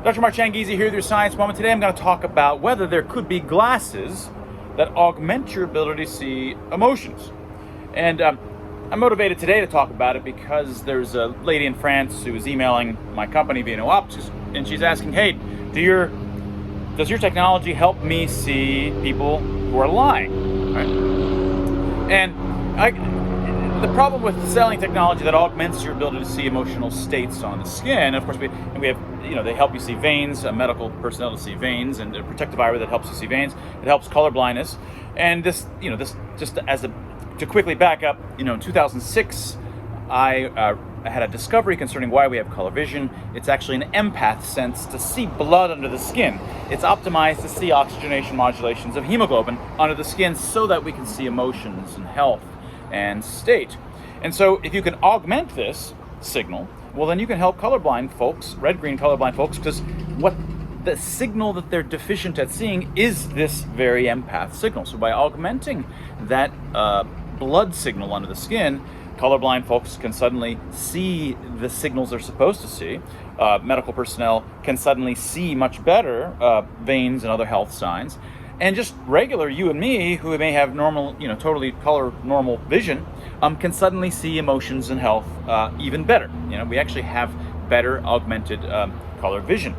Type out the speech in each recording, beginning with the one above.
Dr. Mark Changizi here with your Science Moment. Today I'm going to talk about whether there could be glasses that augment your ability to see emotions. And I'm motivated today to talk about it because there's a lady in France who is emailing my company via Optus, and she's asking, hey, does your technology help me see people who are lying? Right? And the problem with selling technology that augments your ability to see emotional states on the skin, of course, we have, they help you see veins, medical personnel to see veins, and a protective eyewear that helps you see veins. It helps color blindness, and this just to quickly back up, in 2006, I had a discovery concerning why we have color vision. It's actually an empath sense to see blood under the skin. It's optimized to see oxygenation modulations of hemoglobin under the skin so that we can see emotions and health and state. And so if you can augment this signal, well, then you can help colorblind folks, red-green colorblind folks, because what the signal that they're deficient at seeing is this very empath signal. So by augmenting that blood signal under the skin, colorblind folks can suddenly see the signals they're supposed to see. Medical personnel can suddenly see much better veins and other health signs. And just regular you and me, who may have normal, totally color normal vision, can suddenly see emotions and health even better. We actually have better augmented color vision,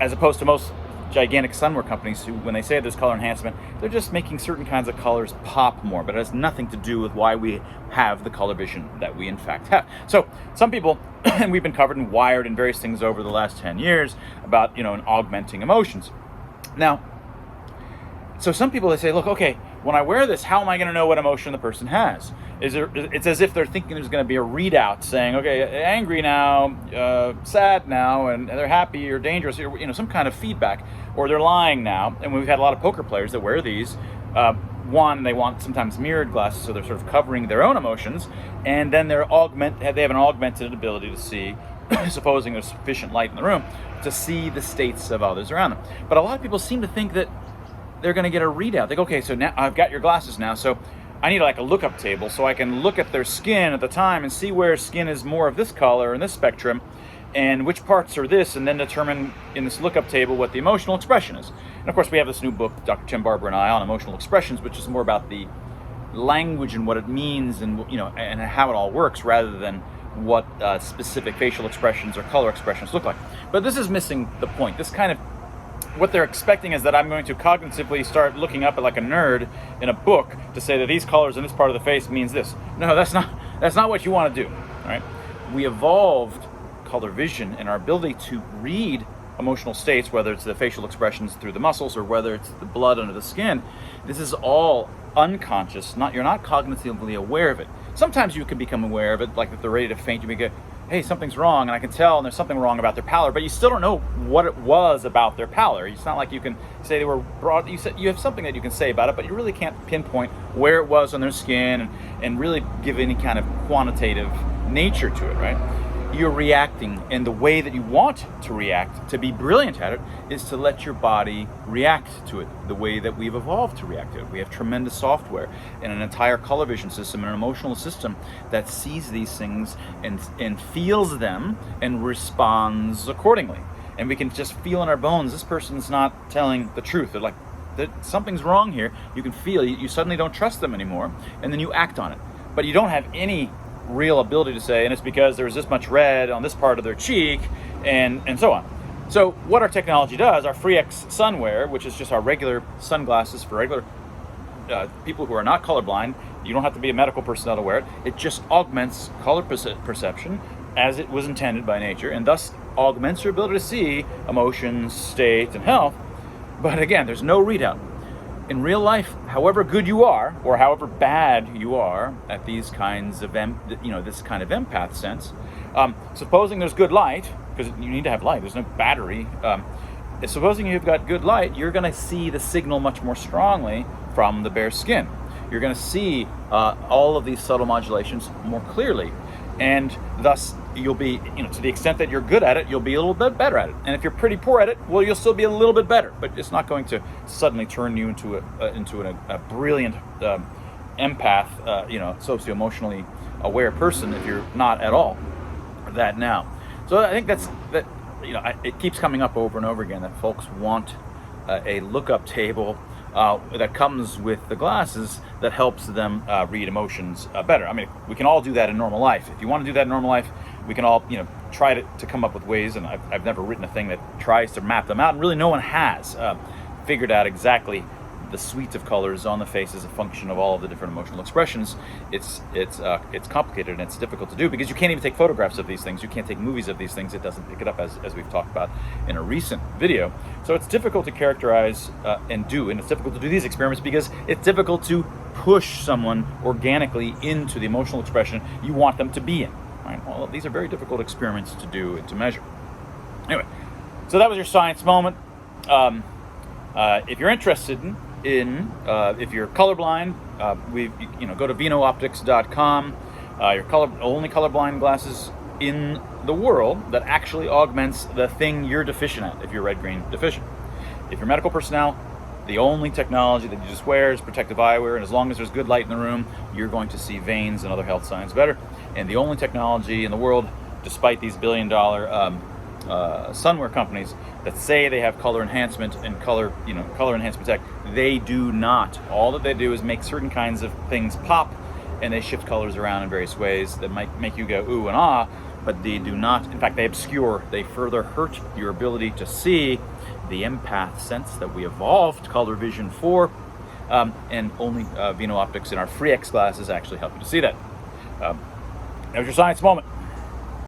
as opposed to most gigantic sunwear companies who, when they say there's color enhancement, they're just making certain kinds of colors pop more, but it has nothing to do with why we have the color vision that we in fact have. So some people, and we've been covered and wired in various things over the last 10 years about, augmenting emotions. Now, so some people, they say, look, okay, when I wear this, how am I going to know what emotion the person has? It's as if they're thinking there's going to be a readout saying, okay, angry now, sad now, and they're happy or dangerous, or, some kind of feedback, or they're lying now. And we've had a lot of poker players that wear these. One, they want sometimes mirrored glasses, so they're sort of covering their own emotions, and then they have an augmented ability to see, supposing there's sufficient light in the room, to see the states of others around them. But a lot of people seem to think that they're going to get a readout. They go, okay, so now I've got your glasses now, so I need like a lookup table so I can look at their skin at the time and see where skin is more of this color in this spectrum and which parts are this, and then determine in this lookup table what the emotional expression is. And of course, we have this new book, Dr. Tim Barber and I, on emotional expressions, which is more about the language and what it means and, and how it all works rather than what specific facial expressions or color expressions look like. But this is missing the point. This kind of what they're expecting is that I'm going to cognitively start looking up at like a nerd in a book to say that these colors in this part of the face means this. No, that's not what you want to do. All right? We evolved color vision and our ability to read emotional states, whether it's the facial expressions through the muscles or whether it's the blood under the skin. This is all unconscious. You're not cognitively aware of it. Sometimes you can become aware of it, like if they're ready to faint, you may go, hey, something's wrong, and I can tell, and there's something wrong about their pallor, but you still don't know what it was about their pallor. It's not like you can say they were broad. You have something that you can say about it, but you really can't pinpoint where it was on their skin and really give any kind of quantitative nature to it, right? You're reacting, and the way that you want to react, to be brilliant at it, is to let your body react to it the way that we've evolved to react to it. We have tremendous software and an entire color vision system and an emotional system that sees these things and feels them and responds accordingly. And we can just feel in our bones, this person's not telling the truth. They're like, something's wrong here. You can feel, you suddenly don't trust them anymore, and then you act on it. But you don't have any real ability to say, and it's because there's this much red on this part of their cheek, and so on. So what our technology does, our FreeX sunwear, which is just our regular sunglasses for regular people who are not colorblind, you don't have to be a medical personnel to wear it. It just augments color perception as it was intended by nature, and thus augments your ability to see emotions, state, and health. But again, there's no readout. In real life, however good you are, or however bad you are at these kinds of, this kind of empath sense, supposing there's good light, because you need to have light, there's no battery. Supposing you've got good light, you're going to see the signal much more strongly from the bare skin. You're going to see all of these subtle modulations more clearly, and thus you'll be, to the extent that you're good at it, you'll be a little bit better at it. And if you're pretty poor at it, well, you'll still be a little bit better, but it's not going to suddenly turn you into a brilliant empath, socio-emotionally aware person if you're not at all that now. So I think that it keeps coming up over and over again that folks want a lookup table that comes with the glasses that helps them read emotions better. I mean, we can all do that in normal life. If you want to do that in normal life, we can all, try to come up with ways, and I've never written a thing that tries to map them out, and really no one has figured out exactly the suite of colors on the face as a function of all of the different emotional expressions. It's complicated and it's difficult to do because you can't even take photographs of these things. You can't take movies of these things. It doesn't pick it up as we've talked about in a recent video. So it's difficult to characterize and it's difficult to do these experiments because it's difficult to push someone organically into the emotional expression you want them to be in. Right? Well, these are very difficult experiments to do and to measure. Anyway, so that was your science moment. If you're interested in if you're colorblind, go to vinooptics.com. Only colorblind glasses in the world that actually augments the thing you're deficient at. If you're red-green deficient, if you're medical personnel, the only technology that you just wear is protective eyewear, and as long as there's good light in the room, you're going to see veins and other health signs better. And the only technology in the world, despite these billion-dollar sunwear companies that say they have color enhancement and color enhancement tech, they do not. All that they do is make certain kinds of things pop, and they shift colors around in various ways that might make you go ooh and ah, but they do not. In fact, they obscure. They further hurt your ability to see the empath sense that we evolved color vision for, and only Vino Optics in our free X glasses actually help you to see that. That was your science moment.